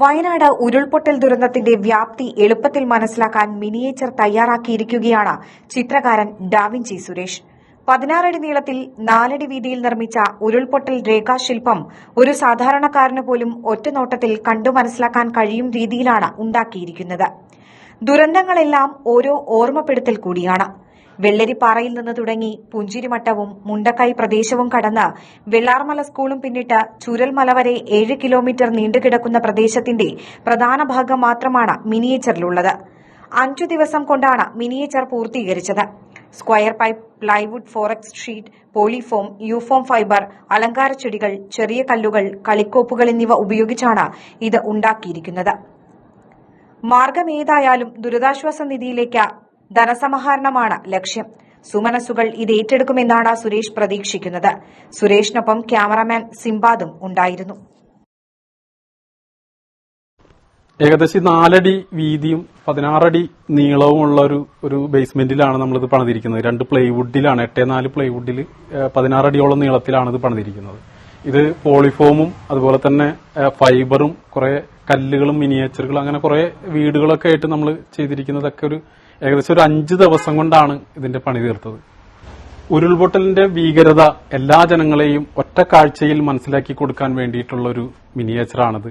വയനാട് ഉരുൾപൊട്ടൽ ദുരന്തത്തിന്റെ വ്യാപ്തി എളുപ്പത്തിൽ മനസ്സിലാക്കാൻ മിനിയേച്ചർ തയ്യാറാക്കിയിരിക്കുകയാണ് ചിത്രകാരൻ ഡാവിഞ്ചി സുരേഷ്. 16 അടി നീളത്തിൽ 4 അടി വീതിയിൽ നിർമ്മിച്ച ഉരുൾപൊട്ടൽ രേഖാശില്പം ഒരു സാധാരണക്കാരന് പോലും ഒറ്റനോട്ടത്തിൽ കണ്ടു മനസ്സിലാക്കാൻ കഴിയും രീതിയിലാണ് ഉണ്ടാക്കിയിരിക്കുന്നത്. ദുരന്തങ്ങളെല്ലാം ഓരോ ഓർമ്മപ്പെടുത്തൽ കൂടിയാണ്. വെള്ളരിപ്പാറയിൽ നിന്ന് തുടങ്ങി പുഞ്ചിരിമട്ടവും മുണ്ടക്കൈ പ്രദേശവും കടന്ന് വെള്ളാർമല സ്കൂളും പിന്നിട്ട് ചുരൽമല വരെ 7 കിലോമീറ്റർ നീണ്ടുകിടക്കുന്ന പ്രദേശത്തിന്റെ പ്രധാന ഭാഗം മാത്രമാണ് മിനിയേച്ചറിലുള്ളത്. 5 ദിവസം കൊണ്ടാണ് മിനിയേച്ചർ പൂർത്തീകരിച്ചത്. Square pipe, plywood, forex sheet, polyfoam, U foam fibre, അലങ്കാര ചെടികൾ, ചെറിയ കല്ലുകൾ, കളിക്കോപ്പുകൾ എന്നിവ ഉപയോഗിച്ചാണ് ഇത് ഉണ്ടാക്കിയിരിക്കുന്നത്. മാർഗമേതായാലും ദുരിതാശ്വാസ നിധിയിലേക്ക് ധനസമാഹരണമാണ് ലക്ഷ്യം. സുമനസ്സുകൾ ഇത് ഏറ്റെടുക്കുമെന്നാണ് സുരേഷ് പ്രതീക്ഷിക്കുന്നത്. സുരേഷിനൊപ്പം ക്യാമറാമാൻ സിംബാദും ഉണ്ടായിരുന്നു. ഏകദേശം 4 അടി വീതിയും 16 അടി നീളവുമുള്ള ഒരു ബേസ്മെന്റിലാണ് നമ്മളിത് പണിതിരിക്കുന്നത്. 2 പ്ലൈവുഡിലാണ്, 8x4 പ്ലൈവുഡിൽ 16 അടിയോളം നീളത്തിലാണ് ഇത് പണിതിരിക്കുന്നത്. ഇത് പോളിഫോമും അതുപോലെ തന്നെ ഫൈബറും കുറെ കല്ലുകളും മിനിയേച്ചറുകളും അങ്ങനെ കുറെ വീടുകളൊക്കെ ആയിട്ട് നമ്മൾ ചെയ്തിരിക്കുന്നതൊക്കെ ഏകദേശം ഒരു 5 ദിവസം കൊണ്ടാണ് ഇതിന്റെ പണി തീർത്തത്. ഉരുൾപൊട്ടലിന്റെ ഭീകരത എല്ലാ ജനങ്ങളെയും ഒറ്റ കാഴ്ചയിൽ മനസ്സിലാക്കി കൊടുക്കാൻ വേണ്ടിയിട്ടുള്ള ഒരു മിനിയേച്ചറാണിത്.